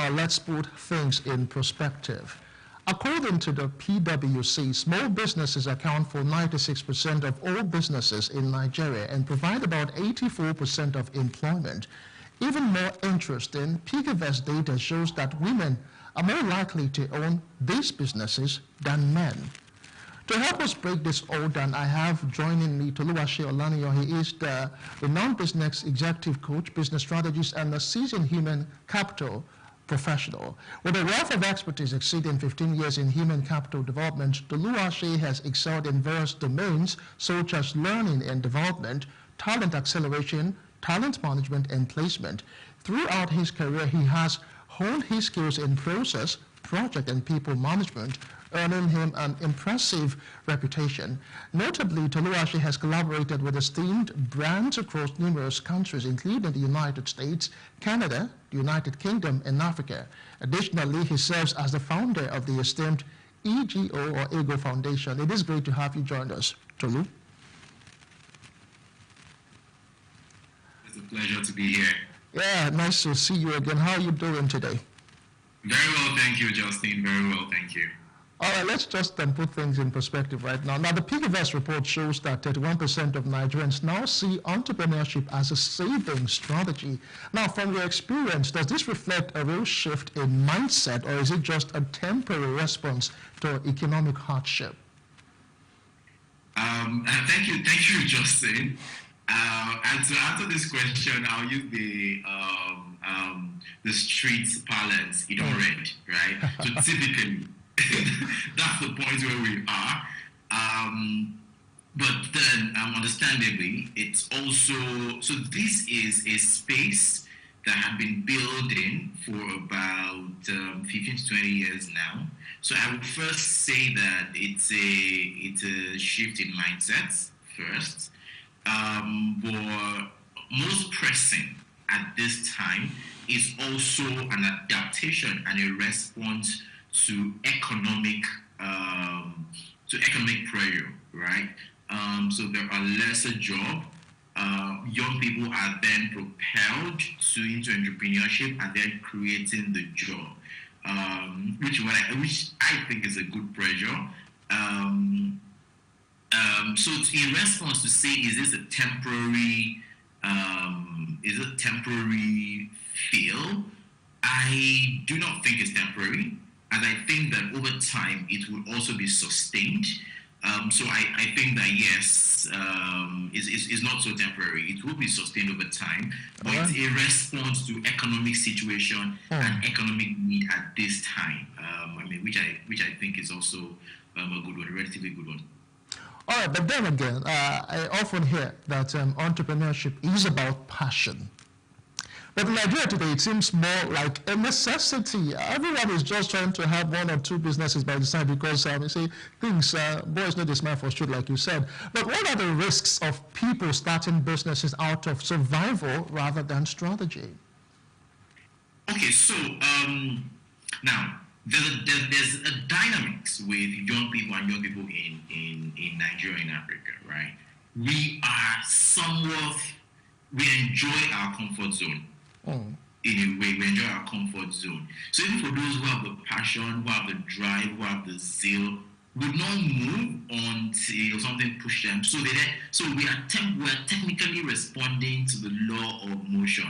now, let's put things in perspective. According to the PwC, small businesses account for 96% of all businesses in Nigeria and provide about 84% of employment. Even more interesting, PiggyVest data shows that women are more likely to own these businesses than men. To help us break this all down, I have joining me Toluwase Olaniyan. He is the renowned business executive coach, business strategist, and a seasoned human capital professional. With a wealth of expertise exceeding 15 years in human capital development, Toluwase has excelled in various domains such as learning and development, talent acceleration, talent management, and placement. Throughout his career, he has honed his skills in process, project, and people management, earning him an impressive reputation. Notably, Toluwase has collaborated with esteemed brands across numerous countries, including the United States, Canada, the United Kingdom, and Africa. Additionally, he serves as the founder of the esteemed EGO or EGO Foundation. It is great to have you join us, Tolu. It's a pleasure to be here. Yeah, nice to see you again. How are you doing today? Very well, thank you, Justin. Very well, thank you. All right, let's just put things in perspective right now. Now, the PiggyVest report shows that 31% of Nigerians now see entrepreneurship as a saving strategy. Now, from your experience, does this reflect a real shift in mindset, or is it just a temporary response to economic hardship? Thank you, Justin. And to answer this question, I'll use the street parlance, you don't rent, right? So typically, that's the point where we are. But then, understandably, it's also, so this is a space that had been building for about 15 to 20 years now. So I would first say that it's a shift in mindsets first. But most pressing at this time is also an adaptation and a response to economic pressure, right? So there are lesser jobs. Young people are then propelled into entrepreneurship and then creating the job, which I think is a good pressure. So in response to say, is this a temporary feel? I do not think it's temporary, and I think that over time it will also be sustained. So I think that yes, it's not so temporary. It will be sustained over time, but it's a response to economic situation and economic need at this time. Which I think is also a good one, a relatively good one. All right, but then again, I often hear that entrepreneurship is about passion. But in Nigeria today, it seems more like a necessity. Everyone is just trying to have one or two businesses by the side because, you see, things, boys know they smile for street, like you said. But what are the risks of people starting businesses out of survival rather than strategy? Okay, so now, there's a dynamics with young people and young people in Nigeria and Africa, right? We enjoy our comfort zone. In a way, we enjoy our comfort zone. So even for those who have the passion, who have the drive, who have the zeal, would not move until something pushed them. So we're technically responding to the law of motion.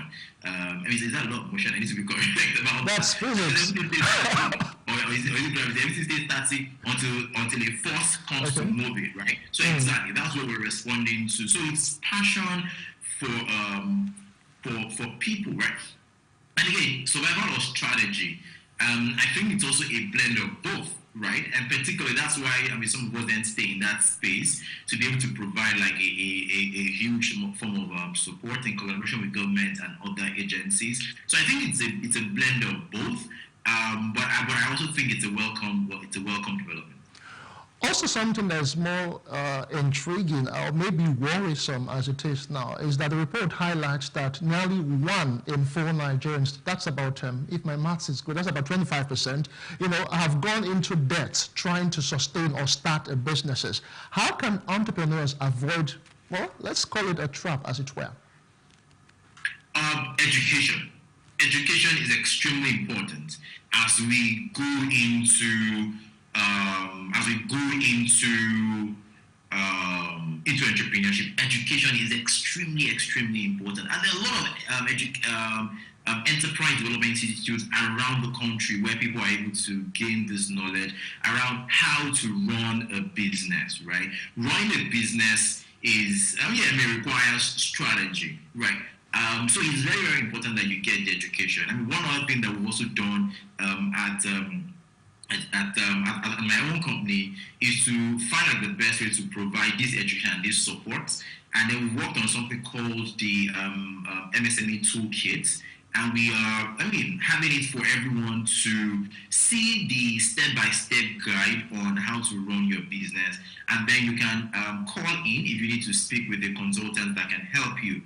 Is that a law of motion? I need to be correct about that. That's physics. Or is it everything stays static until a force comes to move it, right? So exactly, that's what we're responding to. So it's passion for people, right? And again, survival or strategy. I think it's also a blend of both, right? And particularly that's why some of us then stay in that space to be able to provide like a huge form of support in collaboration with government and other agencies. So I think it's a blend of both. But I also think it's a welcome development. Also, something that's more intriguing or maybe worrisome as it is now is that the report highlights that nearly 1 in 4 Nigerians, that's about, if my maths is good, that's about 25%, have gone into debt trying to sustain or start businesses. How can entrepreneurs avoid, well, let's call it a trap, as it were? Education. education is extremely important as we go into into entrepreneurship. Education is extremely important, and there are a lot of enterprise development institutes around the country where people are able to gain this knowledge around how to run a business. Right, running a business may require strategy. Right. So it's very important that you get the education. I mean, one other thing that we've also done at my own company is to find out the best way to provide this education and this support. And then we worked on something called the MSME Toolkit. And we are, having it for everyone to see the step-by-step guide on how to run your business. And then you can call in if you need to speak with a consultant that can help you.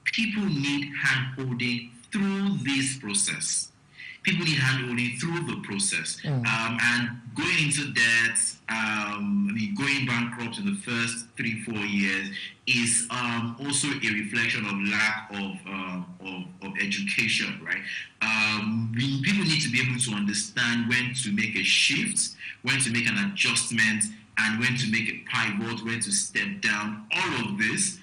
People need hand-holding through this process. People need hand-holding through the process. And going into debt, going bankrupt in the first 3-4 years is also a reflection of lack of education, right? People need to be able to understand when to make a shift, when to make an adjustment, and when to make a pivot, when to step down. All of this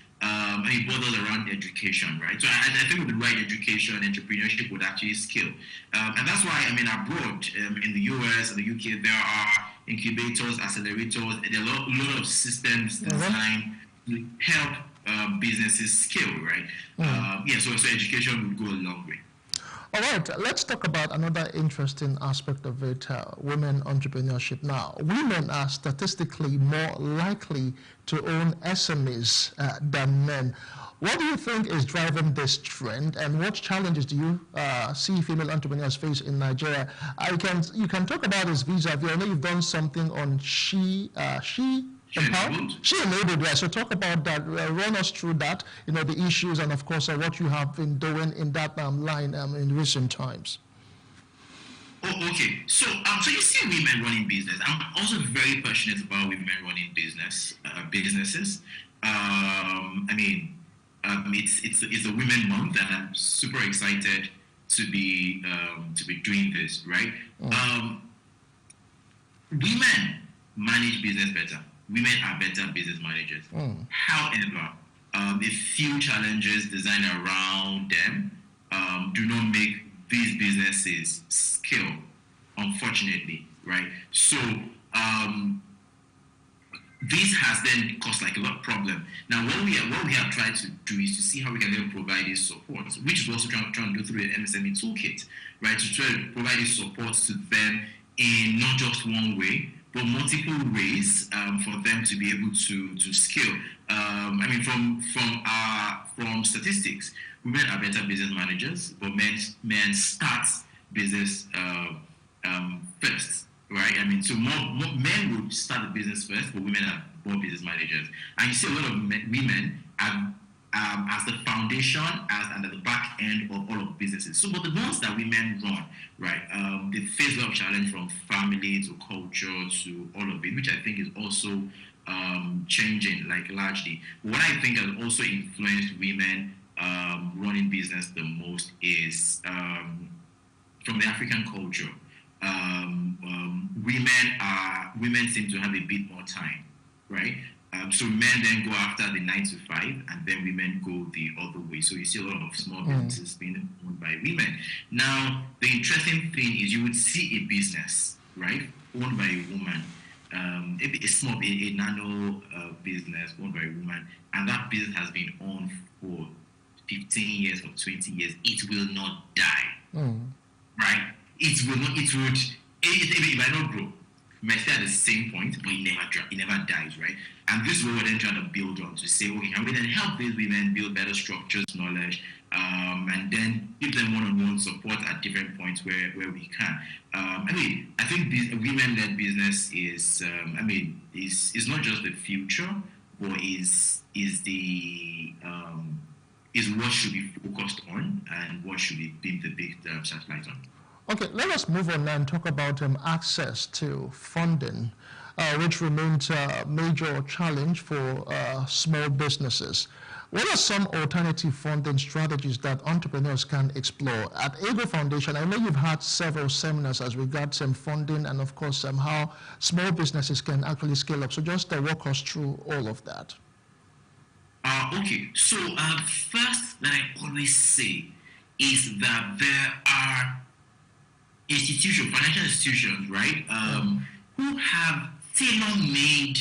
it borders around education, right? So I think with the right education, entrepreneurship would actually scale. And that's why, abroad, in the US and the UK, there are incubators, accelerators, there are a lot of systems designed to help businesses scale, right? So education would go a long way. All right, let's talk about another interesting aspect of it, women entrepreneurship now. Women are statistically more likely to own SMEs than men. What do you think is driving this trend, and what challenges do you see female entrepreneurs face in Nigeria? You can talk about this vis-a-vis. I know you've done something on She Enabled, yeah. So talk about that. Run us through that. The issues and of course what you have been doing in that line in recent times. Oh, okay. So you see women running business. I'm also very passionate about women running businesses. It's a Women Month, and I'm super excited to be doing this. Right. Women manage business better. Women are better business managers. However, the few challenges designed around them do not make these businesses scale, unfortunately, right? So this has then caused a lot of problem. Now, what we have tried to do is to see how we can then provide this support, which is also trying to do through the MSME Toolkit, right? To try to provide this support to them in not just one way, but multiple ways for them to be able to scale. From statistics, women are better business managers, but men start business first, right? So more men would start the business first, but women are more business managers. And you see a lot of women as the foundation, and at the back end of all of businesses. So, but the ones that women run, right, they face a lot of challenge from family to culture to all of it, which I think is also changing, largely. What I think has also influenced women running business the most is from the African culture. Women seem to have a bit more time, right? So men then go after the 9 to 5, and then women go the other way. So you see a lot of small businesses being owned by women. Now, the interesting thing is you would see a business, right, owned by a woman, a nano business owned by a woman, and that business has been owned for 15 years or 20 years. It will not die, right? It might not grow. It might stay at the same point, but it never dies, right? And this is what we're then trying to build on, to say, okay, can we then help these women build better structures, knowledge, and then give them one-on-one support at different points where we can. I think this women-led business is not just the future, but is what should be focused on, and what should be the big satellite on. Okay, let us move on now and talk about access to funding, which remains a major challenge for small businesses. What are some alternative funding strategies that entrepreneurs can explore? At Ego Foundation, I know you've had several seminars as regards funding and, of course, how small businesses can actually scale up. So just walk us through all of that. Okay, so first that I always say is that there are institutions, financial institutions, right, who have tailor-made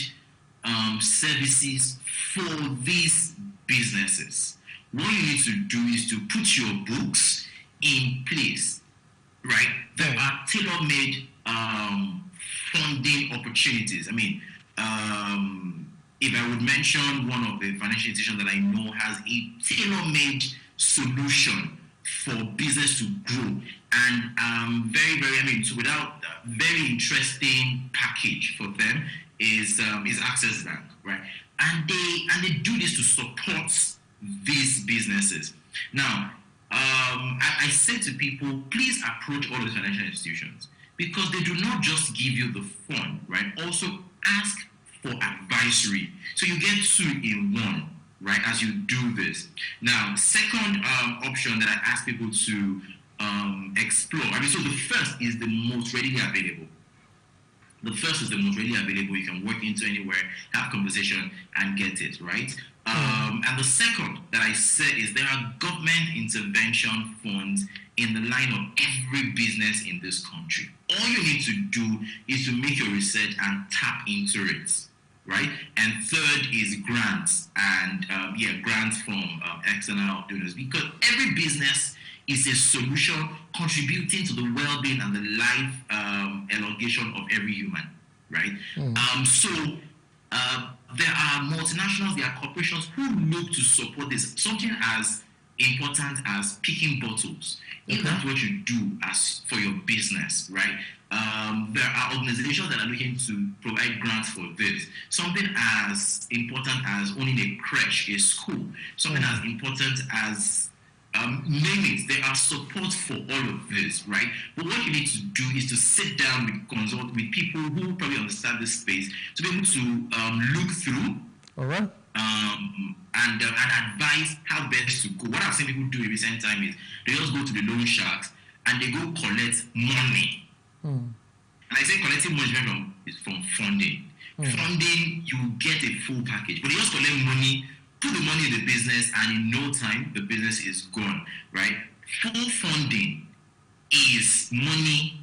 services for these businesses. What you need to do is to put your books in place, right? There are tailor-made funding opportunities. I mean, if I would mention one of the financial institutions that I know has a tailor-made solution for business to grow, and so without very interesting package for them is Access Bank, right? And they do this to support these businesses. Now, I say to people, please approach all the financial institutions because they do not just give you the fund, right? Also ask for advisory. So you get two in one, right, as you do this. Now, second option that I ask people to explore, so the first is the most readily available. The first is the most readily available. You can work into anywhere, have conversation, and get it, right? And the second that I said is there are government intervention funds in the line of every business in this country. All you need to do is to make your research and tap into it, right? And third is grants, and grants from external donors, because every business is a solution contributing to the well-being and the life elongation of every human, right? There are multinationals, there are corporations who look to support this. Something as important as picking bottles. If that's what you do as for your business, right? There are organizations that are looking to provide grants for this. Something as important as owning a crèche, a school. Something as important as name it. There are support for all of this, right? But what you need to do is to sit down with consult with people who probably understand this space to be able to look through. All right. And advise how best to go. What I've seen people do in recent time is they just go to the loan sharks and they go collect money. And I say collecting money is from funding. Funding, you get a full package, but they just collect money, put the money in the business, and in no time the business is gone, right? Full funding is money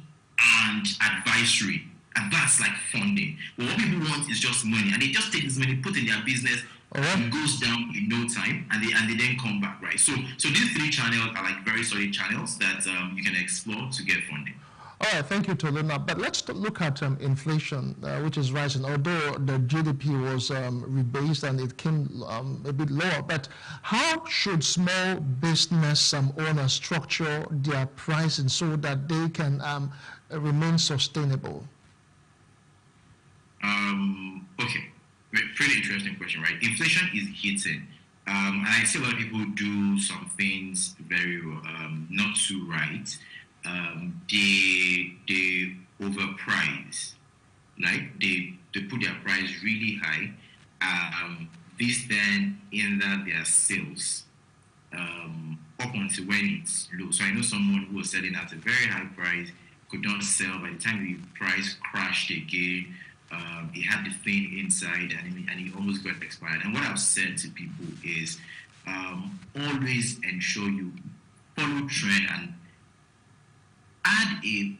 and advisory, and that's like funding. But what people want is just money, and they just take this money, put in their business, and it goes down in no time, and they then come back, right? So these three channels are like very solid channels that you can explore to get funding. All right, thank you, Toluna. But let's look at inflation, which is rising. Although the GDP was rebased and it came a bit lower, but how should small business owners structure their pricing so that they can remain sustainable? Okay, pretty interesting question, right? Inflation is hitting. And I see a lot of people do some things very not too right. They overprice, like they put their price really high. This then hinder their sales up until when it's low. So I know someone who was selling at a very high price, could not sell. By the time the price crashed again, he had the thing inside and he almost got expired. And what I've said to people is always ensure you follow trend and add a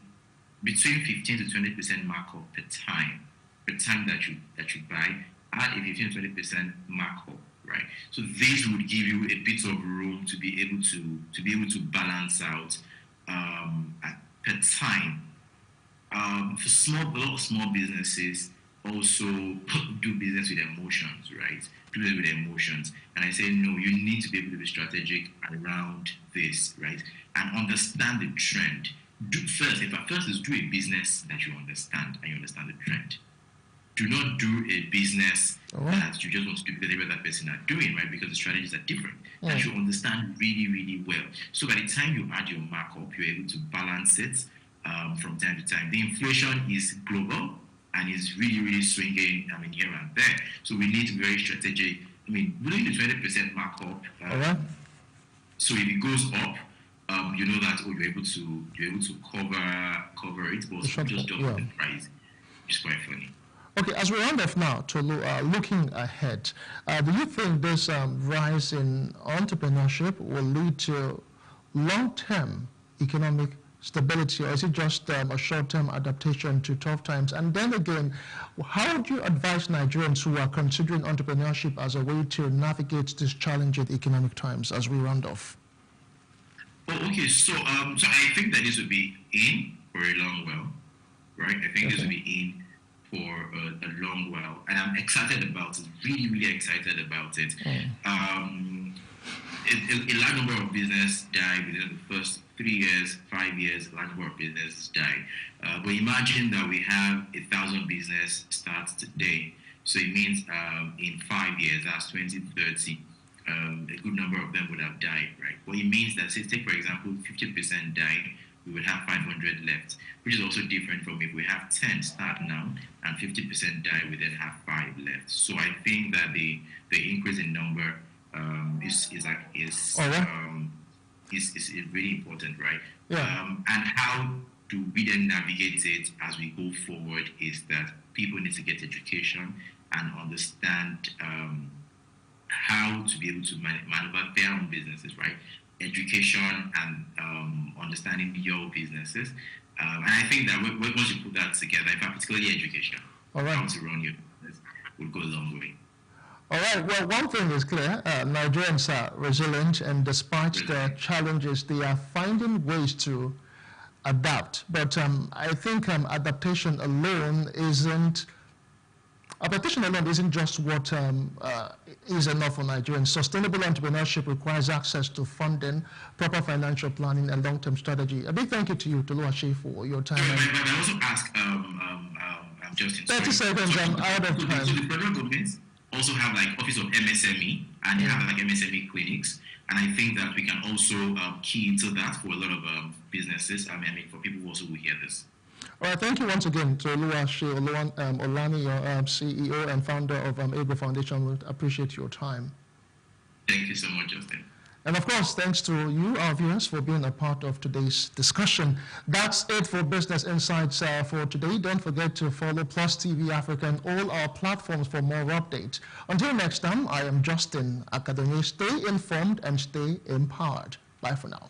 between 15 to 20% markup per time that you buy. Add a 15 to 20% markup, right? So this would give you a bit of room to be able to balance out per time. For a lot of small businesses also do business with emotions, right? Do business with emotions. And I say, no, you need to be able to be strategic around this, right? And understand the trend. First is do a business that you understand and you understand the trend. Do not do a business that you just want to do because every other person are doing, right? Because the strategies are different. That you understand really, really well. So by the time you add your markup, you're able to balance it from time to time. The inflation is global and is really, really swinging, here and there. So we need to be very strategic within the 20% markup. All right. So if it goes up, you know that you're able to cover it, but just double the price. It's quite funny. Okay, as we round off now, Tolu, looking ahead, do you think this rise in entrepreneurship will lead to long-term economic stability, or is it just a short-term adaptation to tough times? And then again, how would you advise Nigerians who are considering entrepreneurship as a way to navigate these challenging economic times as we round off? Oh, okay. So I think that this will be in for a long while, right? I think this will be in for a long while, and I'm excited about it. Really, really excited about it. A large number of businesses die within the first 3 years, 5 years. A large number of businesses die. But imagine that we have 1,000 business starts today. So it means in 5 years, that's 2030. A good number of them would have died, right? Well, it means that, say, take for example, 50% die, we would have 500 left, which is also different from if we have 10 start now and 50% die, we then have 5 left. So I think that the increase in number is really important, right? Yeah. And how do we then navigate it as we go forward is that people need to get education and understand how to be able to maneuver their own businesses, right? Education and understanding your businesses. And I think that once you put that together, in fact, particularly education, how to run your business will go a long way. All right. Well, one thing is clear. Nigerians are resilient, and despite the challenges, they are finding ways to adapt. But I think adaptation alone isn't just what is enough for Nigerians. Sustainable entrepreneurship requires access to funding, proper financial planning, and long-term strategy. A big thank you to you, Tolu Ashe, for your time. But I also ask, Justin. 30 seconds, I'm out of time. So the federal government also have like Office of MSME, and they have like MSME clinics. And I think that we can also key into that for a lot of businesses. For people who also will hear this. All right, thank you once again to Oluwase Olani, your CEO and founder of ABLE Foundation. We appreciate your time. Thank you so much, Justin. And of course, thanks to you, our viewers, for being a part of today's discussion. That's it for Business Insights for today. Don't forget to follow Plus TV Africa and all our platforms for more updates. Until next time, I am Justin Akademi. Stay informed and stay empowered. Bye for now.